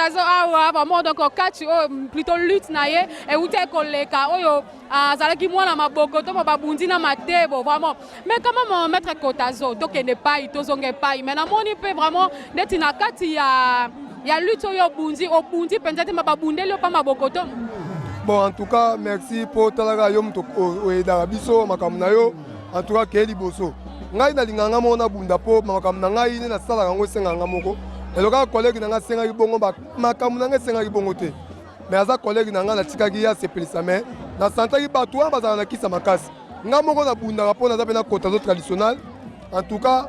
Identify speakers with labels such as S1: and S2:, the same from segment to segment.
S1: Kotazo awa vraiment donc catch plutôt lutte naie et où t'es koleka oyo azalaki mwana maboko to babundi na matebo vraiment mais quand même maître Kotazo to kende pas to zonge pas mais na moni pe vraiment neti na kati ya lutte oyo obundi penza te mababundeli pa maboko to.
S2: Bon, en tout cas, merci pour talaga yom to oedara biso makamna yo. En tout cas, keli boso. Ngai na linganga mona bunda po makamna ngai ne na sala ngo senganga moko. Eloka collègue na nga senga ibongo ba makamna nga senga ibongo te. Mais aza collègue na nga na tikaki ya sepelisa mais na santaki bato ba bazala na kisa makasi. Nga moko na bunda po na zapena Kotazo traditionnel. En tout cas,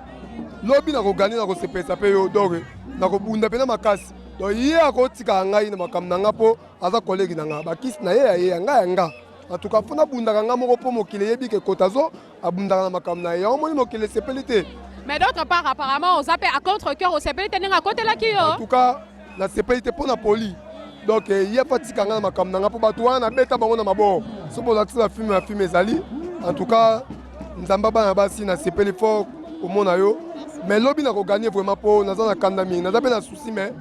S2: lobi na ko gagner na ko sepelisa pe yo dore. Na ko bunda pena makasi. Donc hier ako tika ngai na makamna nga po aza collègue na nga ba kisi na ye nga. En tout cas, fona bundaka nga moko po mokile yebi ke Kotazo abundaka na makamna ye. Omoni mokile sepelite.
S1: Mais d'autre part, apparemment, on appelle à contre-cœur au CPLT à côté là qui
S2: en tout cas, la CPLT pour la poli. Donc, il y a pas de tika nga makamna nga po batouana na beta bango na mabo. So pour la fume ezali. En tout cas, nzamba ba na basi na CPLT fort au mona yo. Mais lobi na ko gagner vraiment po na za na kandami. Na za pe na souci mais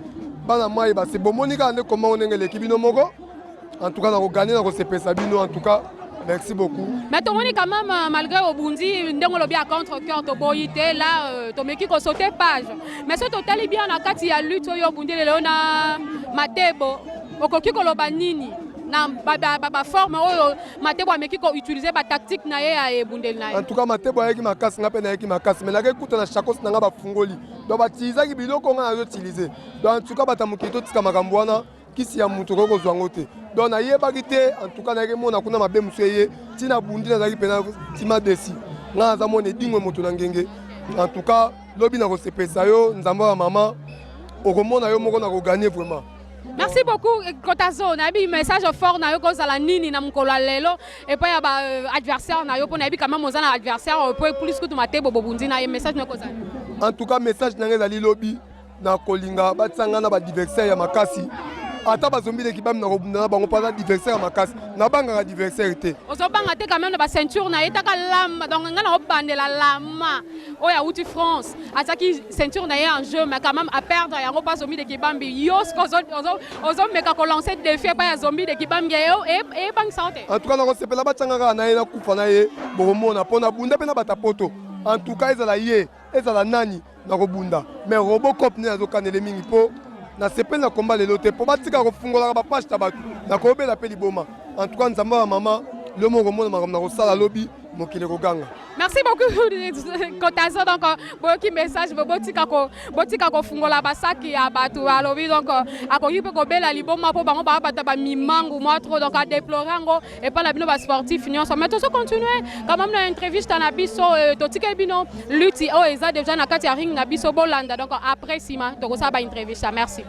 S2: bana mai ba c'est bon monika ne comment on ngele kibino moko. En tout cas, on a gagné, on a Sabino. En tout cas, merci beaucoup.
S1: Mais tu vois quand même, malgré Obundi, on a bien contre cœur, tu as là, tu as qui sauté page. Mais ce total est bien, on a il y a lutte, Obundi, on a Matebo, Okoki Kolobanini. Na ba forme Matebo a meki ko utiliser ba tactique na ye Bundel na.
S2: En tout cas Matebo ayaki makasi nga pe na yaki makasi mais la kuta na chakos na nga ba fungoli. Donc ba tiza ki biloko nga yo utiliser. Donc en tout cas batamukito tika makambo wana kisi ya mutu ko zwango te. Donc na yebaki te en tout cas na yeki mona kuna mabe museye tina bundi na zaki pena tima desi. Nga za mona dingwe mutu na ngenge. En tout cas lobi na ko sepesa yo nzamba wa mama okomona yo moko na ko gagner vraiment.
S1: Merci beaucoup Kotazo. Na bi message fort na yo ko za la nini na mukolo lelo et puis ya ba adversaire na yo po na bi quand même ozana adversaire pour plus que Matebo bobundi na message na ko za.
S2: En tout cas message na ngeza li lobi na kolinga batsanga na ba adversaire ya makasi. Ata bazombi de kibam na robunda bango pas adversaire ya makasi. Na banga adversaire te.
S1: Ozobanga te quand même na ba ceinture na etaka lama donc ngana obandela lama. Oya uti France. Ataki ceinture na en jeu mais quand même à perdre yango pas zombie de kibambi. Yos ozo meka ko lancer défi pas ya zombie de kibambi et bang santé.
S2: En tout cas na ko sepela batsanga na ye na kufa na ye bomona pona bunda pe na batapoto. En tout cas ezala ye ezala nani na robunda. Mais Robocop ne azokanele mingi po na sepel na combat lelo te po batika ko fungola ba page tabatu na ko bela pe liboma. En tout cas nzamba mama le mo romona makamna ko sala lobi mokile ko ganga.
S1: Merci beaucoup Kotazo donc boki message botika ko fungola basaki ya batu alobi donc akoki pe ko bela liboma po bango ba bata ba mimangu moi trop donc à déplorer ngo et pas la bino ba sportif nyonso mais tout ça continuer quand même na entrevue na biso totika bino lutti o eza déjà na kati ya ring na biso bolanda donc après sima to ko sa ba entrevue ça merci.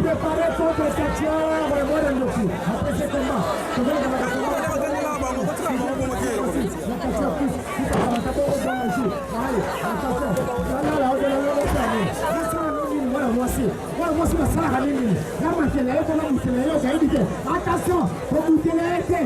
S3: Préparez contre Katia, après ce combat. Attention, faut goûter les été.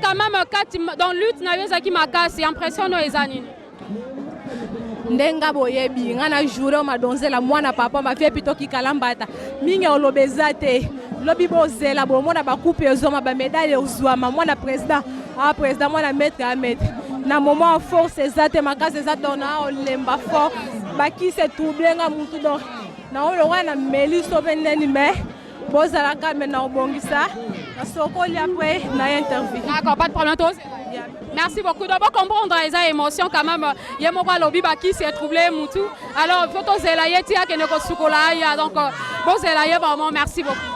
S1: Quand même dans lutte na qui makasi impression no ezanini
S4: ndenga boyebi ngana jure ma donzela mwana papa ma vie pitoki kalambata mingi olobeza te lobi bozela bo mona ba coupe ezoma ba médaille ozwama mwana président mwana maître à maître na moment force ezate makasi ezate na olemba fort bakise troublenga mutu donc na olo wana meliso beneni mais bozala quand même na obongisa na sokoli après na interview.
S1: D'accord, pas de problème toi. Merci beaucoup. D'abord comprendre les émotions quand même. Il y a mon lobby qui s'est troublé Moutou. Alors photo zelaye tia que ne ko sukola ya donc bon zelaye vraiment merci beaucoup.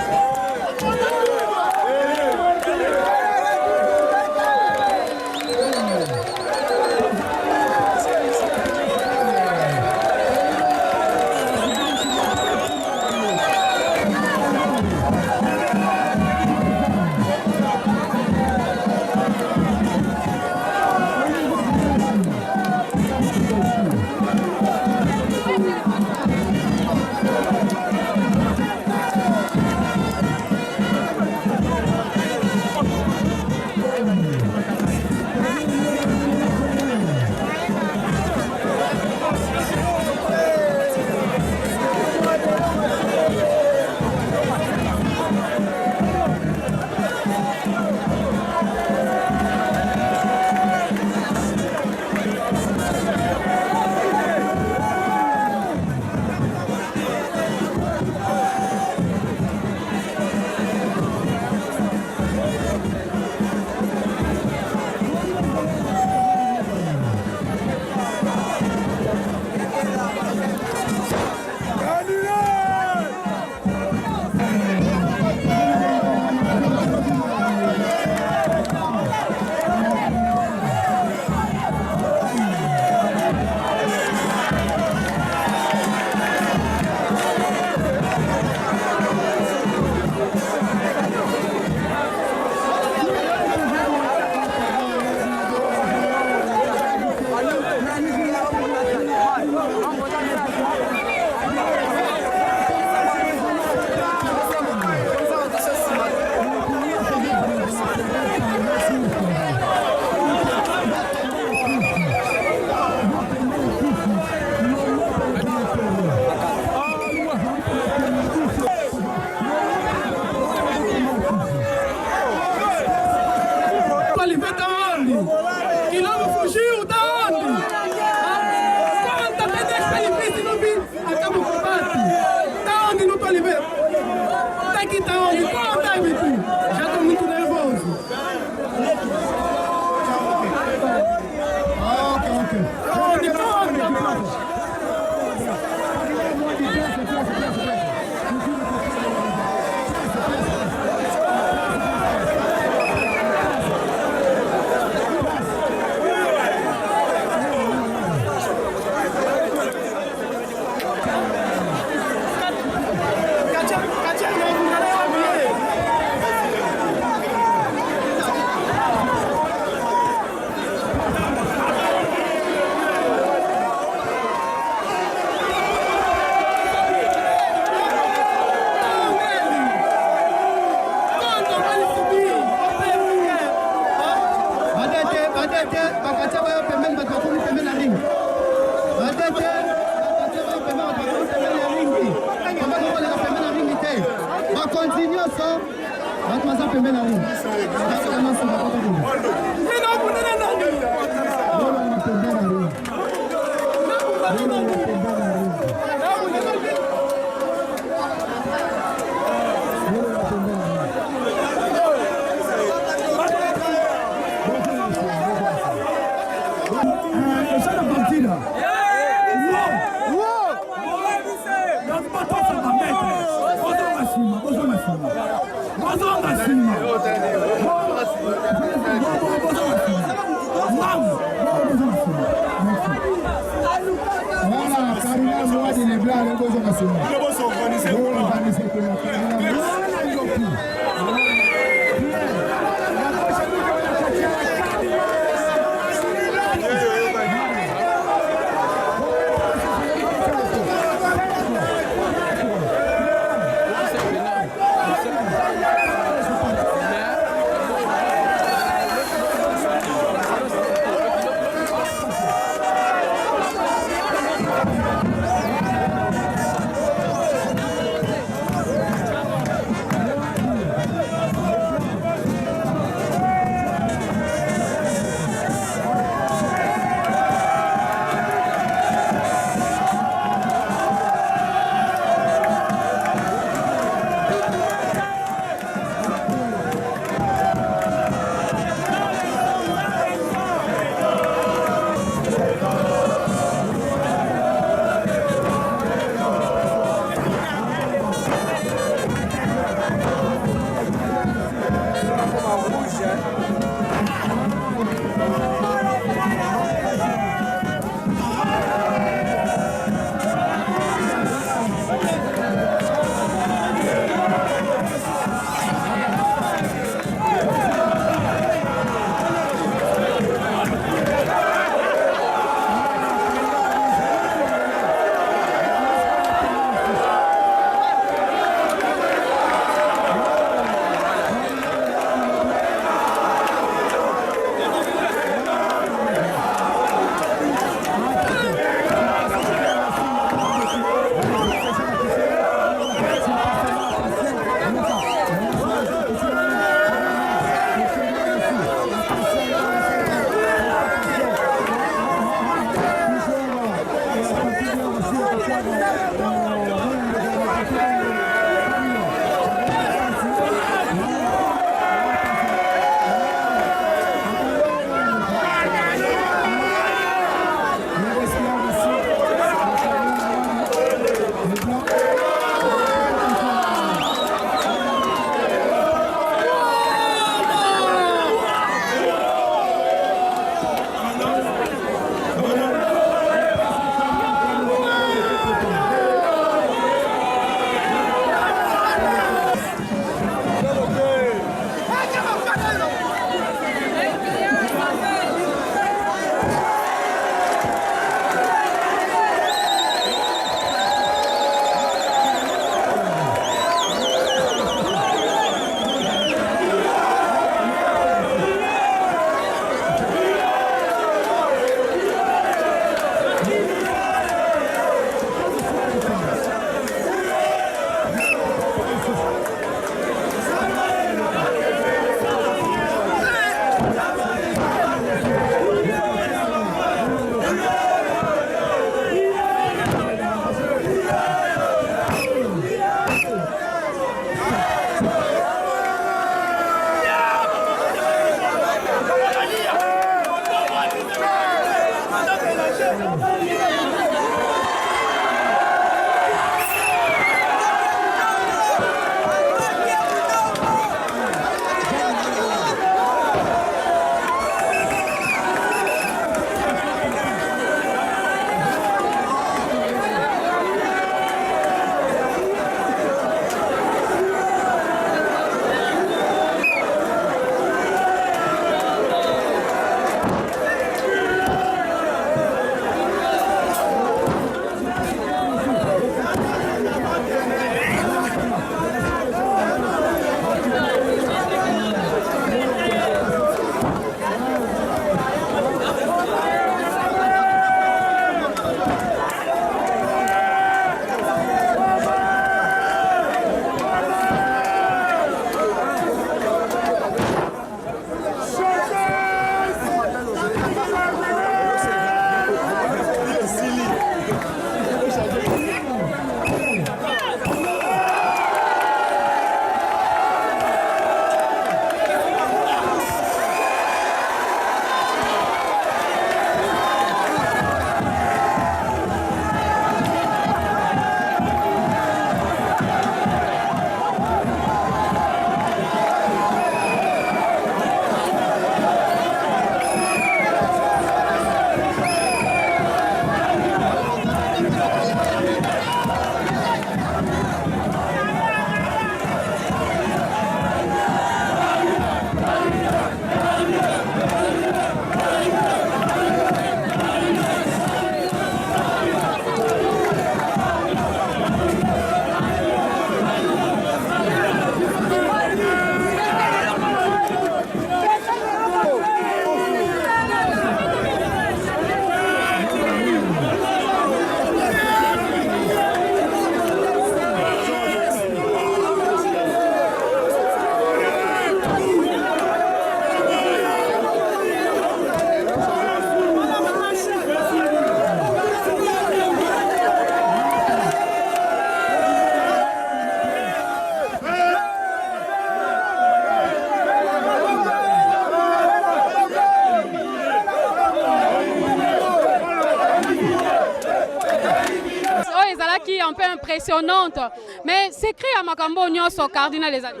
S1: un peu impressionnante. Mais c'est écrit à Makambo Nyonso, cardinal les amis.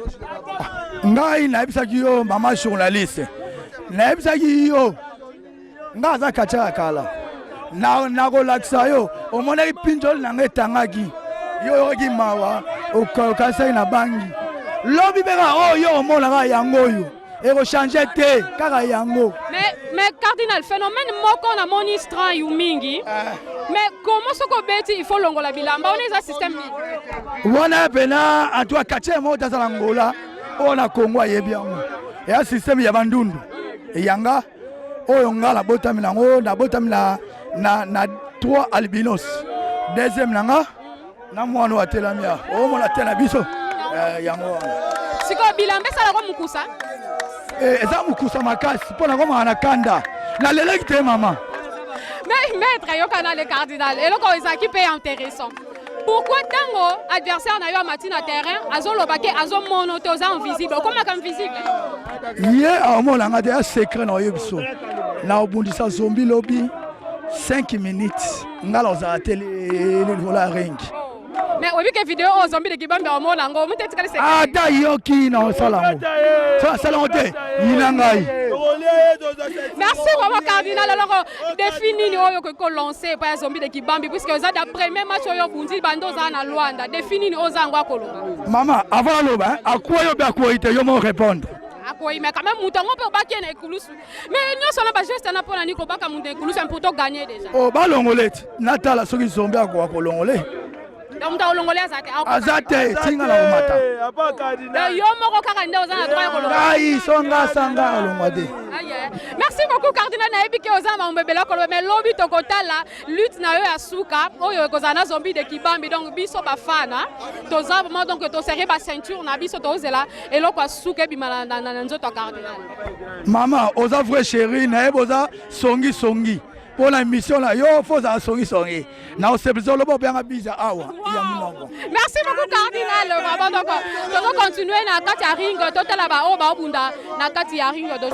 S5: Ngai naibisaki yo mama journaliste. Naibisaki yo. Nga za kacha kala. Na ko laksa yo. O mona ipinjol na ngetangaki. Yo ki mawa o kasa na bangi. Lobi beka yo mona ga yango yo. Et changer te kaka yango.
S1: Mais cardinal phénomène moko na monistra yumingi. Mais comment ce qu'on bêti il faut longola bilamba on est un système ni.
S5: Wana pena atwa kache mo tazala ngola ona Kongo yebiango. Et un système ya bandundu. Et yanga oyo ngala botami nango na botami na 3 albinos. Deuxième nanga na mwana wa telamia. O mona tela biso. Yango.
S1: Siko bilamba sala ko mukusa.
S5: Eza mukusa makasi pona koma na kanda na leleki te mama.
S1: Mais maître yo kana le cardinal et le ko ezaki pe intéressant. Pourquoi tango adversaire na yo mati na terrain azolobake azomono te oza invisible comment comme visible.
S5: Ye amona ngade ya secret na yebiso. Na obundisa zombi lobby 5 minutes ngala oza tele vola ring.
S1: Mais oui que vidéo aux zombies de Kibambi au monde ngo muteti kale c'est
S5: ata yoki na salango ça salango te inangai.
S1: Merci vraiment cardinal alors défini oyo ko lancer par zombies de Kibambi puisque ça d'après même match oyo bundi bando za na Luanda défini ozango akoloba
S5: mama avant loba akoyo be akoite yo mo répondre
S1: akoyi mais quand même mutango pe obaki na ekulusu mais nyonso na ba geste na pona niko baka munde ekulusu pour to gagner déjà
S5: o balongolete natala soki zombie akwa kolongole.
S1: Donc on longolé azate
S5: azate tinga la umata
S1: yo moko kaka nde ozana droit ko longola
S5: ai songa sanga longwade.
S1: Merci beaucoup cardinal na ebiki ozama mbebela ko mais lobi tokotala lutte na yo ya suka oyo kozana zombie de Kibambi donc biso ba fana toza vraiment donc to serrer ba ceinture na biso to zela eloko suka bimala na nzoto cardinal
S5: mama oza vrai chéri na eboza songi pour la mission là yo faut ça songi na osebzo lobo bien biza awa ya munongo.
S1: Merci beaucoup cardinal vraiment donc on continuer na kati ya ring total ba o ba bunda na kati ya ring do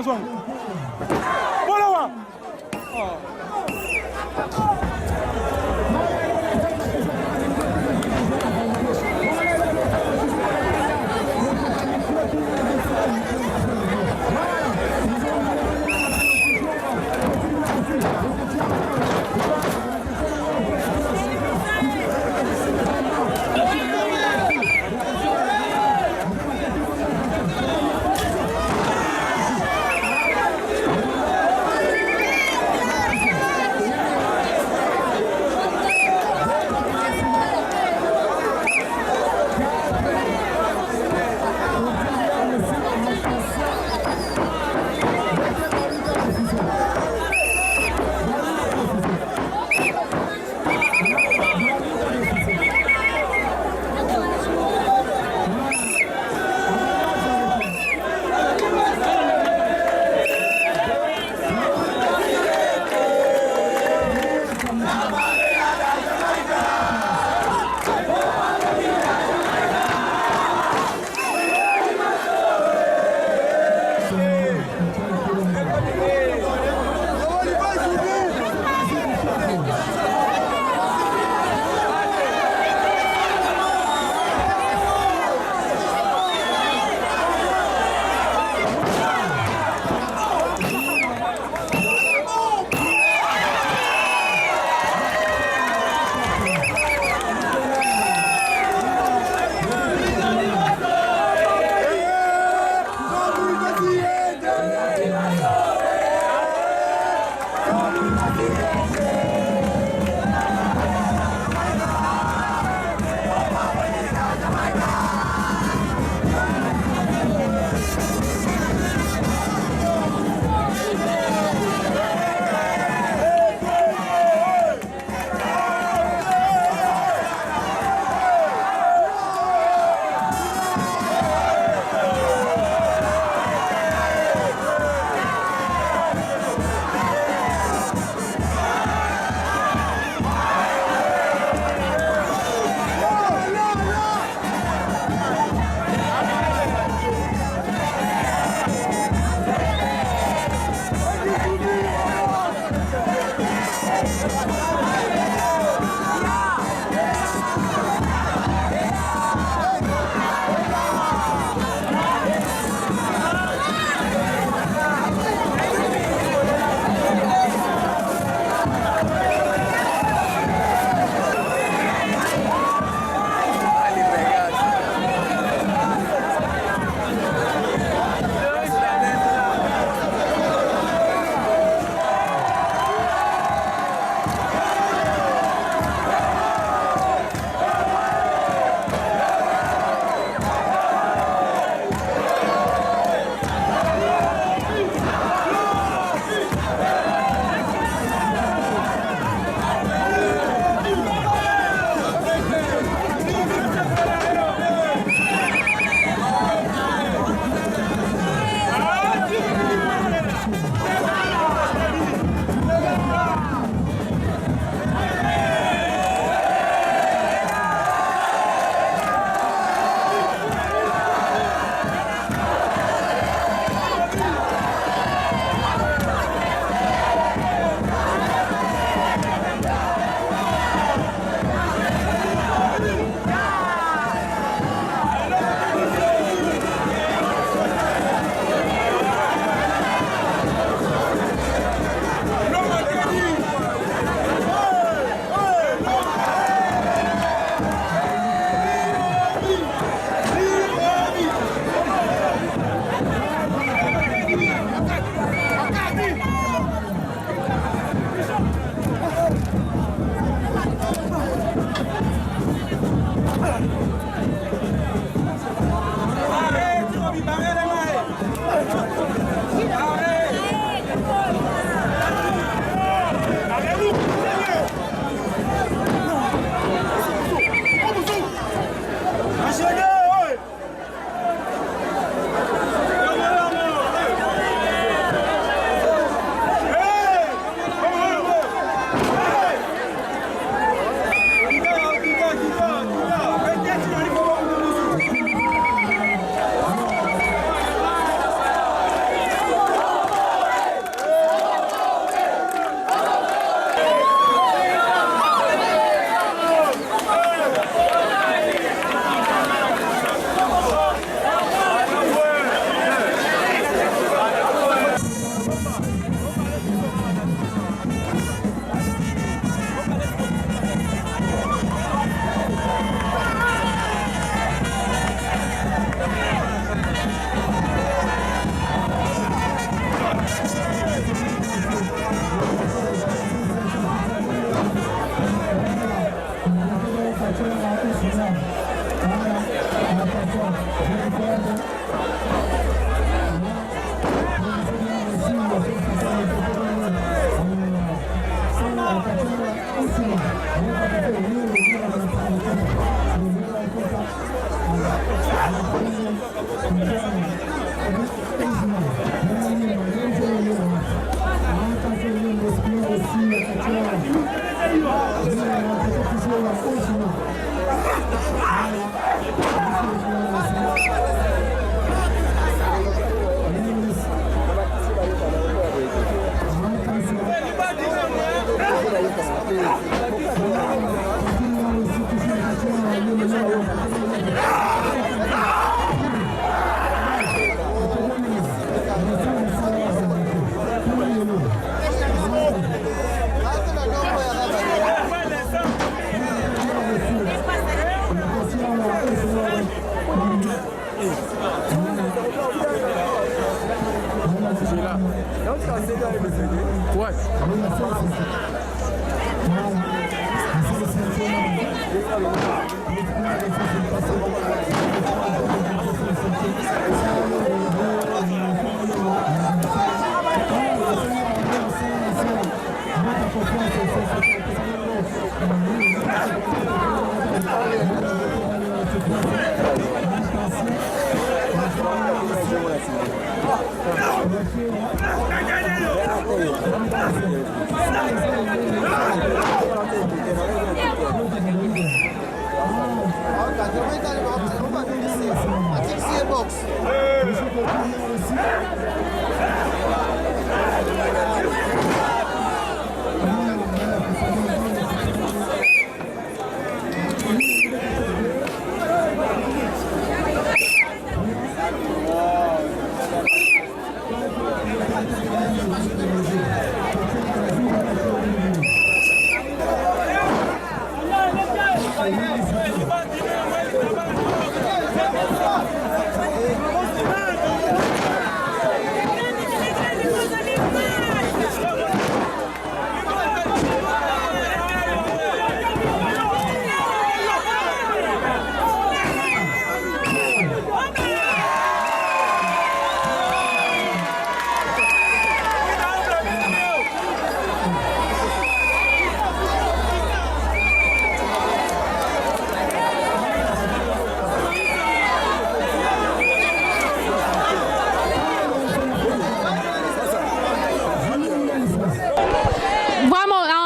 S6: Zoa. Bolawa.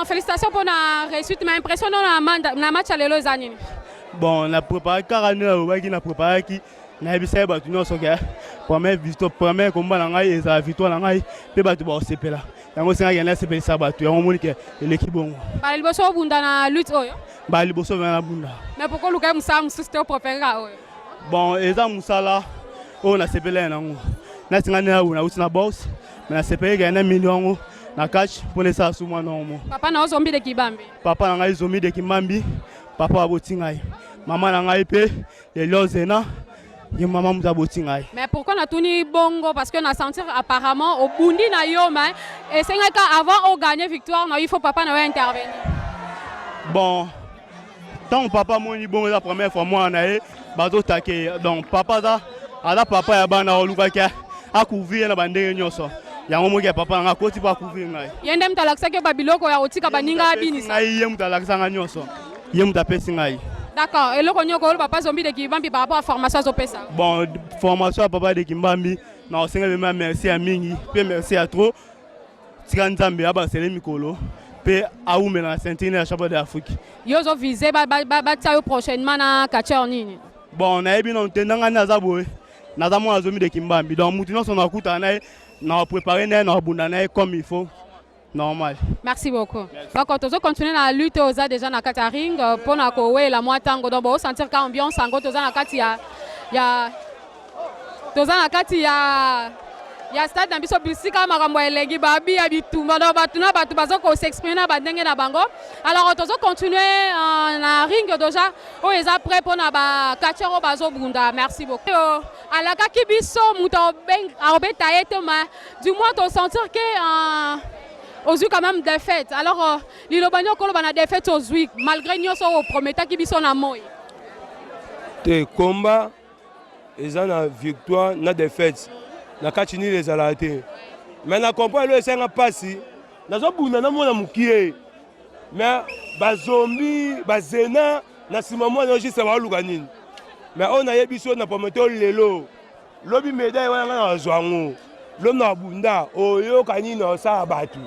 S1: Félicitations pour la réussite, mais impression dans la match à l'élo zanini.
S7: Bon, on a préparé 40 ans, on a préparé qui n'a pas essayé de nous faire première victoire, premier combat dans la ça victoire dans la peut battre bon CP là. Yango singa yana CP ça battu, on moni que l'équipe bon.
S1: Ba liboso bunda na lutte oyo.
S7: Ba liboso na bunda.
S1: Mais pourquoi Luka Musa mususte préféré oyo?
S7: Bon, eza Musa là, on a CP là nango. Na singa na na boss, mais na CP ga na million na catch pour les ça sous moi non.
S1: Papa na zombi de Kibambi.
S7: Papa na ngai zombi de Kimambi, papa abotingai. Maman na ngai pe les lozena. Maman muta botingai.
S1: Mais pourquoi na tuni bongo parce que na sentir apparemment au bundi na yo mais et c'est que avant de gagner victoire il faut papa na intervenir.
S7: Bon, tant papa moni bongo la première fois moi na bazo take donc papa da ala papa ya bana oluka ke couvrir na bandenge nyonso. Yango moki papa nga koti pa couvrir ngai.
S1: Yende mtalakisa ke babiloko ya otika baninga abinisa.
S7: Ngai ye mtalakisa nga nyonso. Ye mtapesi ngai.
S1: D'accord. Et le konyoko le papa zombie de Kibambi par rapport à formation à pesa.
S7: Bon, formation à papa de Kimbambi. Non, c'est vraiment merci à Mingi. Puis merci à trop. Tika Nzambe aba sele mikolo. Puis à ou mena sentinelle à Championnat d'Afrique.
S1: Yo zo visé ba tsayo prochainement na catcher nini.
S7: Bon, na ebi non tendanga na zaboe. Na zamo na zombie de Kimbambi. Donc mutino son akuta na préparer na bunda na comme il faut. Normal.
S1: Merci beaucoup. Donc, on va continuer à lutter aux a déjà dans le ring pour na kowe la moi tango donc on sentir que ambiance en gros aux na kati ya toza na kati ya stade na biso bisika makambo elengi babi ya bitumba donc batuna batu bazo ko s'exprimer na bandenge na bango. Alors on va continuer na ring déjà o eza prêt pour na ba kachero bazo bunda. Merci beaucoup. Alaka kibiso muto beng arobeta etoma du moins on sentir que Ozu quand même défaite. Alors, l'Ilobanyo Kolo a défaite aux Zouik, malgré nous sommes au premier qui sont à moi.
S2: Te combat, ils ont une victoire, une défaite. Na kachini les alaté. Mais na comprend le senga passi. Na zo bunda na mona mukie. Mais ba zombie, ba zena na simamo na juste ba luganini. Mais on a yebiso na prometteur lelo. Lobi médaille wana na zwango. L'homme na bunda oyo kanino sa batu.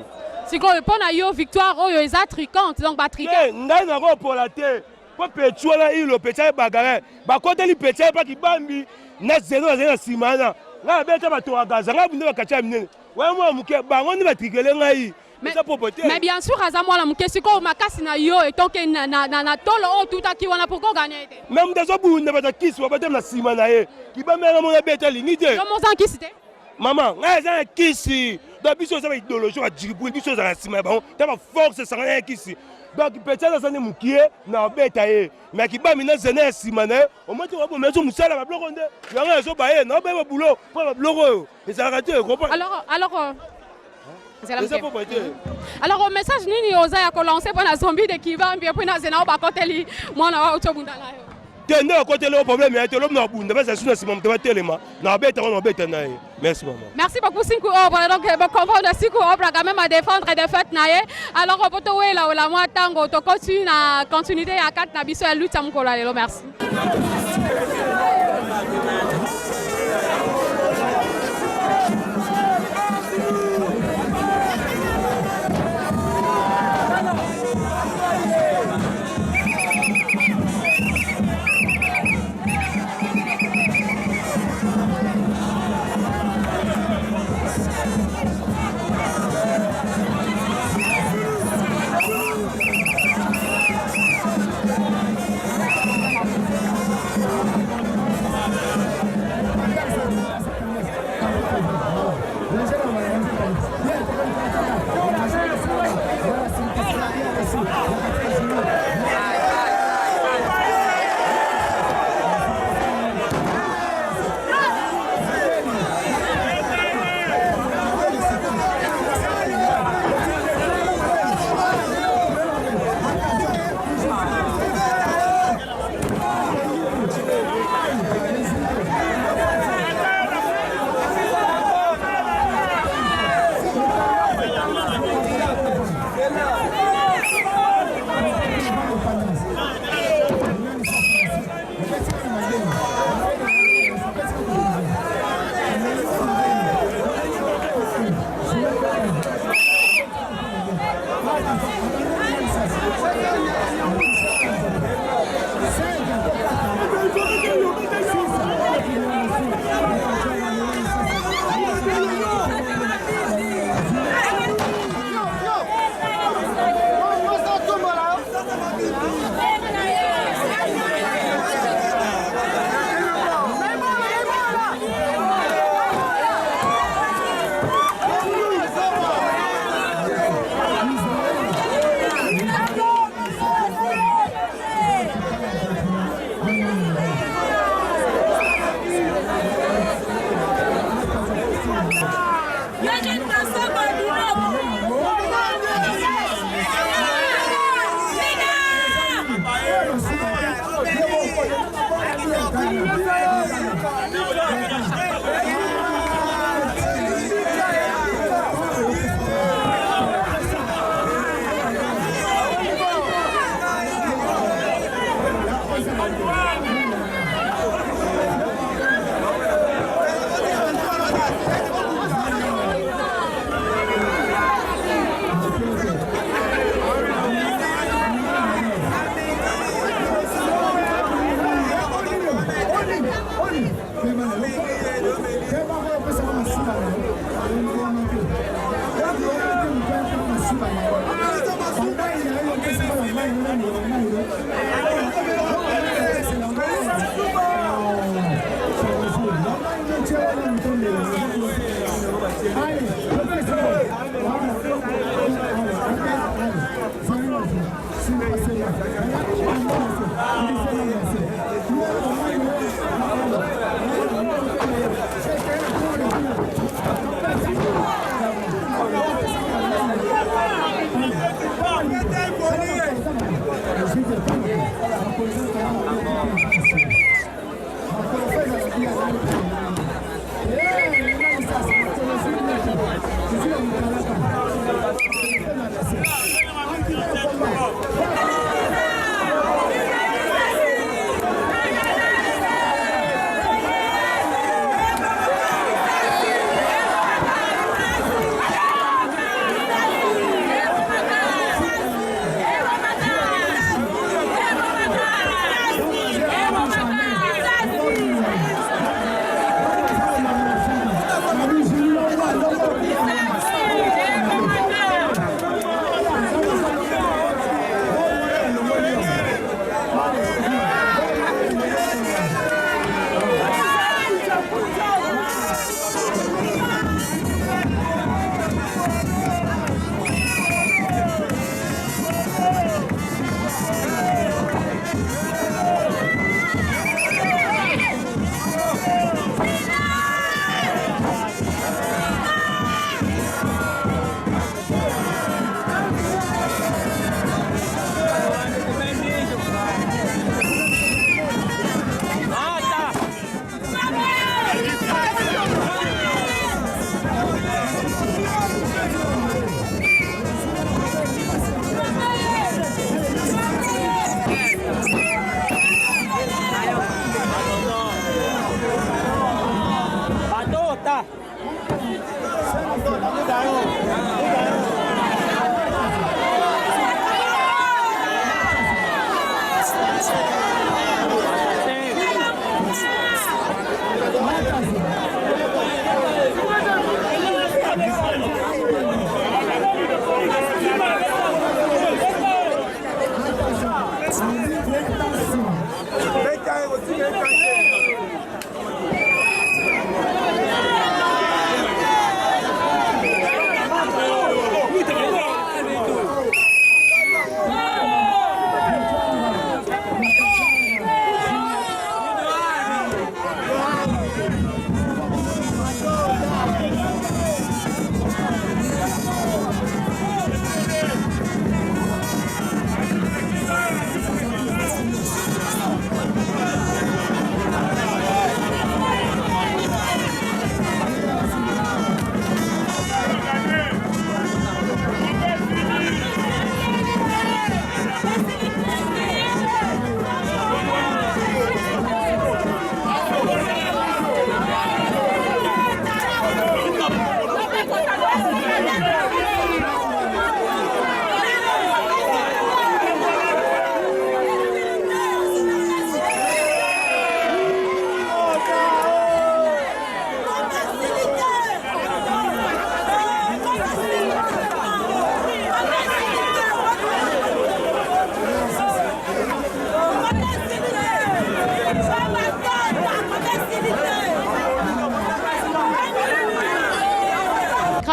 S1: Si on répond à yo victoire, oyo est tricante, donc batrique.
S2: Ngai na ko pour la terre. Pour pétuer là il le pétuer bagarre. Ba côté li pétuer pas ki bambi na zeno na simana. Nga beta ba to agaza nga bunda bakacha minene. Ouais moi muke bango ni batrikele ngai. Mais
S1: bien sûr azamo la muke siko makasi na yo et donc na tolo o tout aki wana pour gagner.
S2: Même des bunda ba kisi wa ba na simana ye. Ki ba mena mo na beta lingi te.
S1: Comment ça qui c'était?
S2: Maman, nga za kisi. Donc, biso za idéologie à Djibouti, biso za sima ba, ta ba force ça rien kisi. Donc peut-être ça ne mukie na betaye, mais qui ba mina zene sima na, au moins tu vas mettre musala ba bloko nde. Yanga zo ba ye, na ba boulot, pas bloko. Et ça raté, comprends?
S1: Alors alors au message nini oza ya ko lancer pour na zombie de Kibambi puis na zena ba koteli mwana wa utobunda la yo.
S2: Tende à côté le problème est l'homme n'a bunda parce que c'est si mon téléma na beta on beta na. Merci maman.
S1: Merci beaucoup Sinku Obra donc combat de Sinku Obra quand même à défendre et de fait naé. Alors on peut te là la moi tango to continue na continuité à 4 na biso ya lutte amkola lelo merci.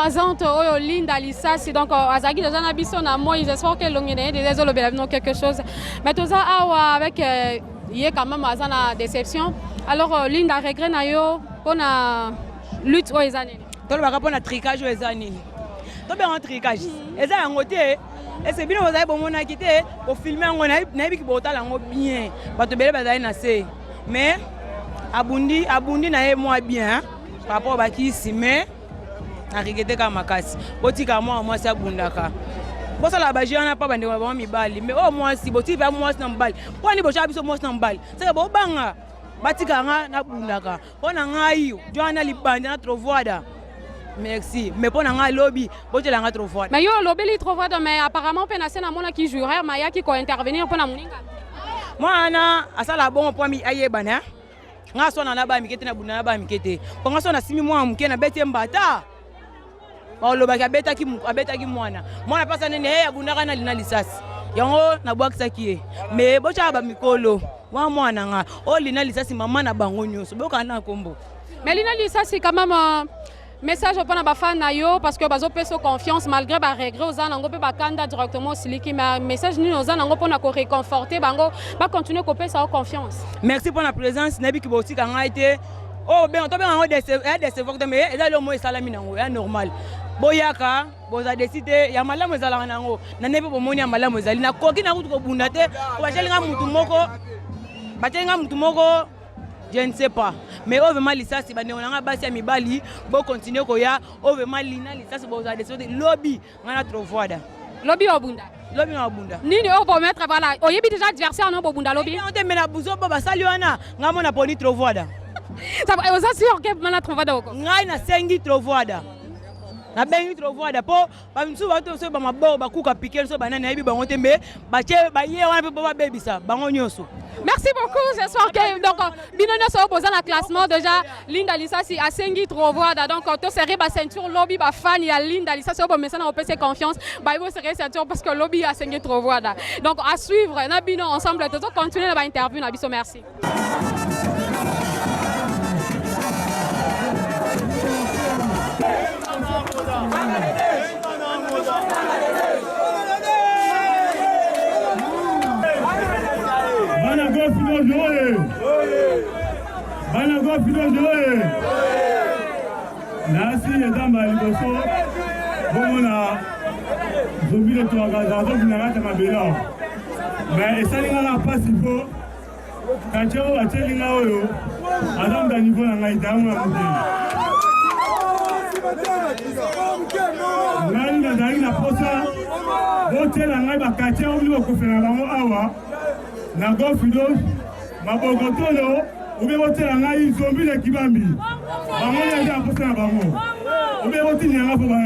S1: écrasante oyo Linda lisasi donc azaki déjà na biso na moi j'espère que longene déjà le bel quelque chose mais tout ça avec yé quand même azana déception alors Linda regret na yo pona lutte o ezani
S8: to ba pona tricage o ezani to be en tricage eza yango te et c'est bien vous avez bon mona quitté pour filmer on a bi ki botala ngo bien bato bele bazali na se mais abundi na ye moi bien par rapport ba ki ici mais na regete ka makasi botika moi si abundaka bosa la baji on a pas bande ba mibali mais au moins si boti ba moi na mbali kwani bocha biso moi na mbali c'est bo banga batika nga na bundaka pona ngai joana libanda na trovoada merci mais pona nga lobby botela nga trovoada
S1: mais yo lobby li trovoada mais apparemment pe na sena mona ki joueur maya ki ko intervenir pona muninga
S8: moi ana asala bon pour mi ayebana nga so na ba mikete na bunda na ba mikete po nga so na simi mwa muke na bete mbata baoloba ka abetaki mwana pasa nene ya bunda kana lina lisasi yango na bwakisaki ye me bocha ba mikolo wa mwana nga o lina lisasi mama na bango nyonso boka na kombo
S1: mais lina lisasi quand même message pour na fan na yo parce que bazo peso confiance malgré ba regret aux anango pe ba kanda directement siliki mais message ni aux anango pour na ko réconforter bango ba continuer ko pesa confiance.
S8: Merci pour la présence nabi ki boti ka nga été oh ben to ben ngo de mais eza le mot salami nango ya normal boyaka boza décider ya malamu ezala nango na nebe bomoni ya malamu ezali na koki na kutu ko bunda te ba chelinga mutu moko je ne sais pas mais on veut mal lisasi ba neonanga basi ya mibali bo continuer ko ya on veut mal lina lisasi boza décider lobby ngana trovoada
S1: lobby obunda nini o bo mettre voilà oyebi déjà adversaire no bobunda lobby
S8: on te mena buzo bo basali wana ngamo na poni trovoada
S1: ça va oza sûr que mana trovoada ko
S8: ngai na sengi trovoada na bengi trovoada po ba msu ba to so ba mabo ba kuka piquer so banana yebi bango tembe ba che ba ye wana pe ba bebisa bango nyoso.
S1: Merci beaucoup, j'espère que donc binono so poser le classement déjà Linda Lisasi a sengi trovoada donc to serrer ba ceinture lobby ba fan ya Linda Lisasi so message na opese confiance ba ibo serrer ceinture parce que lobby a sengi trovoada donc à suivre na bino ensemble to continuer ba interview na biso merci.
S6: Bana go fido joye. Nasi edamba liboso. Bomona. Zombi to agaza to binarata mabela. Mais esalinga na passe ifo. Kacho achelinga oyo. Adam da niveau na ngai damu na mudeni. Nanga dai na posa. Botela ngai bakache obli ko fena bango awa. Na go fido mabogotolo ube botela ngai zombi le kibambi bango ya nda posa na bango ube botini nga fo ba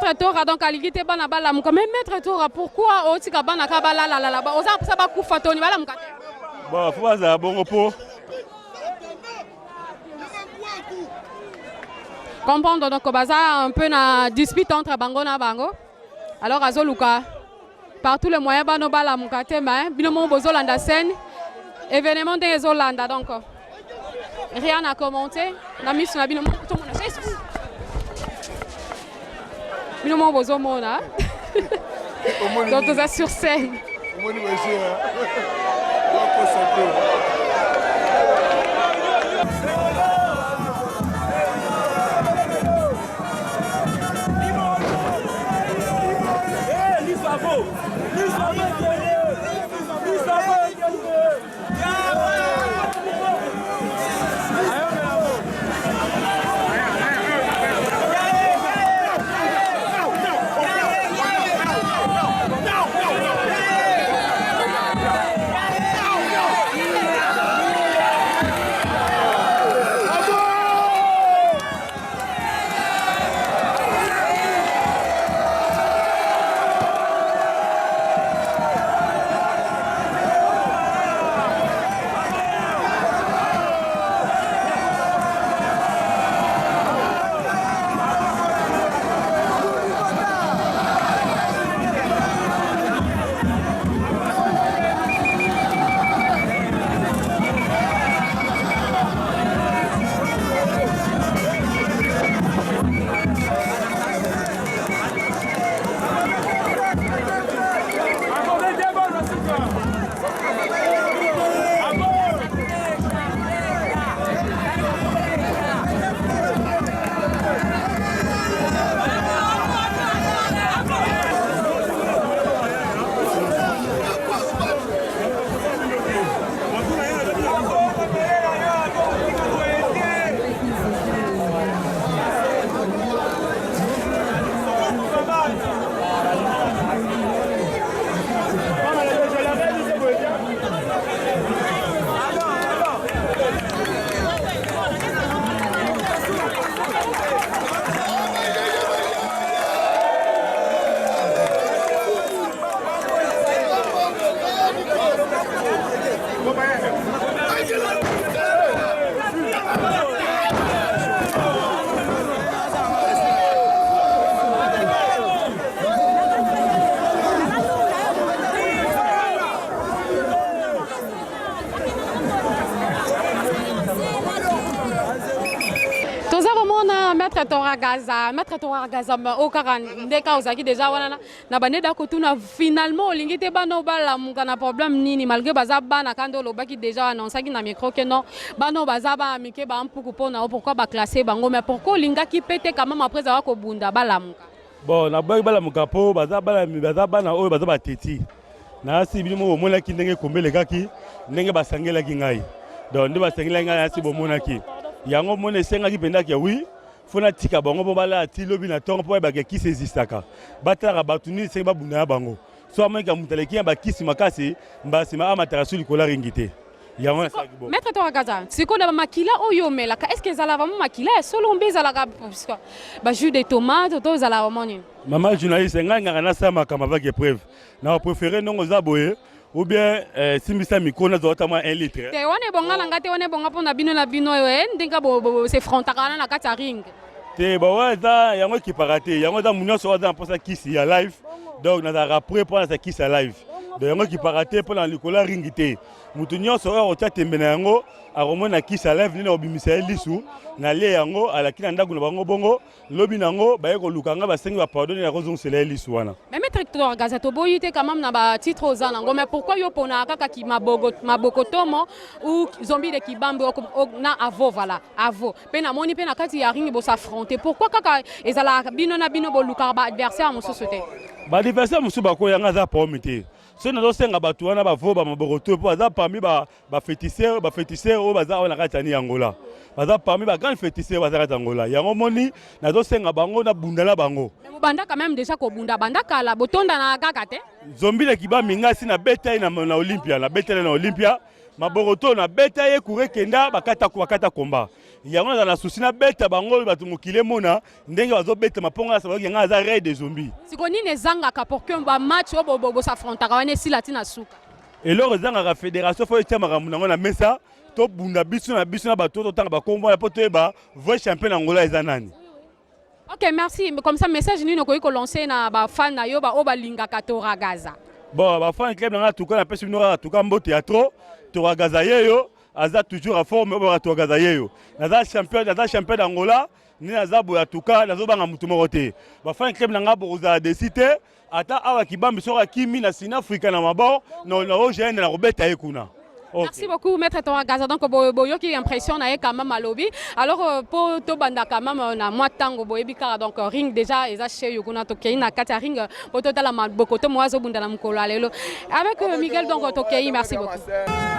S1: Maître Tora donc aligité bana bala muka mais Maître Tora pourquoi otika bana ka bala la la ba oza ça ba kufa toni bala muka
S9: bon faut ça bon po
S1: comprendre donc baza un peu na dispute entre bango na bango alors azoluka par tous les moyens bano bala muka tema bino mo bozolanda scène événement de Zolanda donc rien à commenter na miss na bino mo tout monde c'est bino mo bozomona donc on est sur scène Maître Tora Gaza au Karan ndeka ozaki déjà wana na baneda kotuna finalement olingite bano bala muka na problème nini malgré baza bana kando lobaki déjà annoncaki na micro que non bano baza ba mike ba mpuku pona pourquoi ba classer bango mais pourquoi olingaki pété quand même après avoir ko bunda bala muka
S9: bon na boy bala muka po baza bana oyo baza bateti na si bino mona ki ndenge kombele kaki ndenge basangela ki ngai donc ndenge basangela ngai asi bomonaki yango mona senga ki pendaki oui fona tika bango po bala ti lobi na tongo po ba ki sezisaka batara batuni se ba bunda bango so ameka mutaleki ba kisi makasi mbasi ma amatara suli kola ringite yango na saki bo
S1: Maître Tora Gaza siko na makila oyo melaka est-ce que zala vraiment makila solo mbeza la ba jus de tomate to zala vraiment nini
S9: maman journaliste nganga na sama kama avec épreuve na préféré non ozaboye ou bien simbisa mikona zota moi 1 litre
S1: te wane bonga na ngate wane bonga pona bino na bino ndinga bo se frontaka na kati ring
S9: te ba waza yango kiparate yango da munyo so waza posa kisi ya live donc na après pour sa kisi ya live de yango kiparate pour na likola ring te mutu nyonso oyo otatembe na yango akomona kisi ya live nina obimisa lisu na lie yango alaki na ndaku na bango bongo lobi nango baye kolukanga basengi ba pardonner na kozongela lisu wana.
S1: Mais Maître Tora Gaza to boyite quand même na ba titre ozana mais pourquoi yo pona kaka ki mabokotomo ou zombie de kibambe na avo voilà avo pe na moni pe na kati ya ring bo s'affronter pourquoi kaka ezala bino na bino bo luka ba adversaire mo société
S9: ba adversaire mo suba ko yanga za pomité so na dosenga batu wana bavo ba mabokoto po aza parmi ba féticheur o baza na kati ya Angola baza parmi ba grand féticheur baza kati Angola yango moni na dosenga bango na bundala bango
S1: mais banda quand même déjà ko bunda banda kala botonda na kaka te
S9: zombie le kiba minga si na betaille na Olympia na betaille na Olympia mabokoto na beta ye kure kenda bakata komba yango na souci na beta bango batu mokile mona ndenge bazo beta maponga na sabaki nga za raid des zombies
S1: siko nini ezangaka pour que ba match obo s'affrontaka wana si latina suka
S9: eloko ezangaka fédération fo etia makambo nango na mesa to bunda biso na bato to tanga bakombo ya poto eba voie champion Angola eza nani.
S1: Ok, merci. Comme ça, message nous ko lancer na ba fan na yo ba o ba lingaka Toragaza.
S9: Bon, ba fan club na tuka na pesi no tuka mbo théâtre Toragaza yeyo aza toujours à forme ba Toragaza yeyo. Naza champion d'Angola ni naza bo ya tuka nazo banga mutu moko te. Ba fan club na bo za décider ata awa kibambi sora kimi na Sina Africa na mabor no OGN na robeta ekuna. Okay.
S1: Merci beaucoup, Maître Toragaza. Donc, boyo qui impressionne avec quand même à lobby. Alors, pour tout banda quand même, on a moi tango boyebika donc ring déjà ils a chez yokuna tokei na kata ring pour total la bokoto moi zo bunda na mkolo alelo. Avec Miguel donc tokei, merci beaucoup.